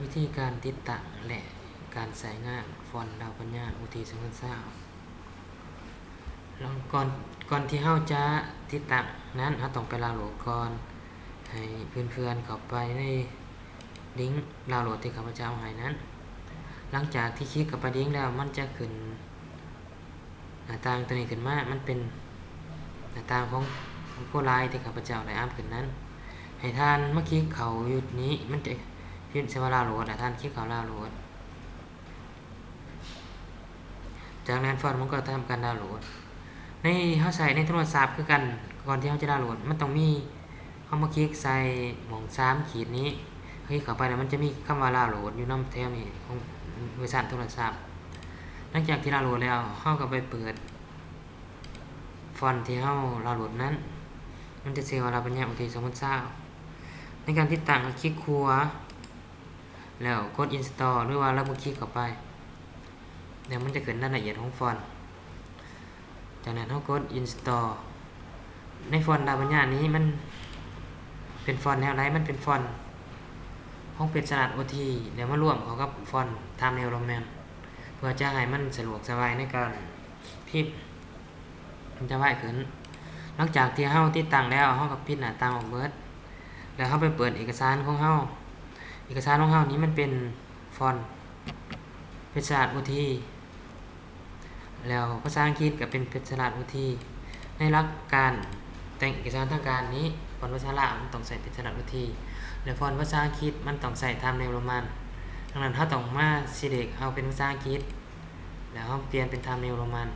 วิธีการติดตั้งและการใช้งานฟอนต์ดาวปัญญาอุทิศ2020แล้วก่อนที่เราจะติดตั้งนั้นเราต้องไปดาวน์โหลดก่อนให้เพื่อนๆเข้าไปในลิงก์ดาวน์โหลดที่ข้าพเจ้าให้นั้นหลังจากที่คลิกเข้าไปลิงก์แล้วมันจะขึ้นหน้าต่างตัวนี้ขึ้นมามันเป็นหน้าต่างของโปรไลน์ที่ข้าพเจ้าได้อ่านขึ้นนั้นให้ท่านเมื่อกี้เขาอยู่นี้มันจะพิมพ์ใช้ว่าดาวน์โหลดท่านคลิกเข้าดาวน์โหลดจากนั้นฟอนต์มันก็ทำการดาวน์โหลดในเฮาใส่ในโทรศัพท์คือกันก่อนที่เฮาจะดาวน์โหลดมันต้องมีเฮามาคลิกใส่หม่อง3ขีดนี้คลิกเข้าไปแล้วมันจะมีคำว่าดาวน์โหลดอยู่นำแถวนี้ของเวอร์ชันโทรศัพท์หลังจากที่ดาวน์โหลดแล้วเฮาก็ไปเปิดฟอนต์ที่เฮาดาวน์โหลดนั้นมันจะชื่อว่าดาวปัญญาอุทิศ2020ในการติดตั้งคลิกขวาแล้วกด install หรือว่าเราคลิกเข้าไปเดี๋ยวมันจะขึ้นรายละเอียดของฟอนต์จากนั้นเรากด install ในฟอนต์ดาวปัญญานี้มันเป็นฟอนต์แนวไหนมันเป็นฟอนต์ของเพชรสลัด OT เดี๋ยวมารวมเข้ากับฟอนต์ Times New Roman เพื่อจะให้มันสะดวกสบายในการพิมพ์มันจะง่ายขึ้นหลังจากที่เราติดตั้งแล้วเราก็ปิดหน้าต่างออกเบิดแล้วเราไปเปิดเอกสารของเราเอกสารของเรานี้มันเป็นฟอนต์เพชรสลัด OT แล้วภาษาอังกฤษก็เป็นเพชรสลัด OT ในหลักการแต่งเอกสารทางการนี้ฟอนต์ภาษาลาวมันต้องใส่เพชรสลัด OT และฟอนต์ภาษาอังกฤษมันต้องใส่ Times New Roman ดังนั้นเราต้องมาselectเอาเป็นภาษาอังกฤษแล้วเราเปลี่ยนเป็น Times New Roman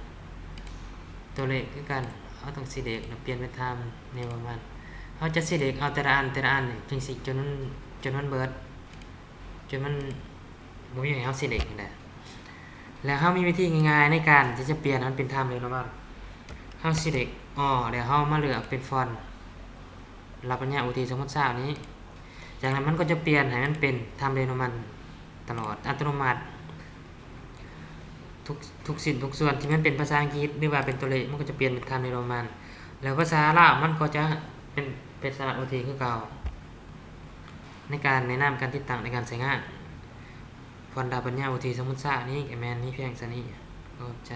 ตัวเลขคือกันเราต้องselectแล้วเปลี่ยนเป็น Times New Roman เราจะselectเอาแต่ละอันจังซี่จนมันเบิดจนมันบ่มีให้เราselectนั่นแหละแล้วเรามีวิธีง่ายๆในการที่จะเปลี่ยนมันเป็น Times New Roman เรา select แล้วเรามาเลือกเป็นฟอนต์รับปัญญาอุทิศ2020นี้จากนั้นมันก็จะเปลี่ยนให้มันเป็นTimes New Roman ตลอดอัตโนมัติทุกสิ่งทุกส่วนที่มันเป็นภาษาอังกฤษหรือว่าเป็นตัวเลขมันก็จะเปลี่ยนเป็นTimes New Romanแล้วภาษาลาวมันก็จะเป็นสระ OT คือเก่าในการแนะนำการติดตั้งในการใช้งานฟอนต์ดาวปัญญา OT 2020นี้แม่นมีเพียงเท่านี้ขอบใจ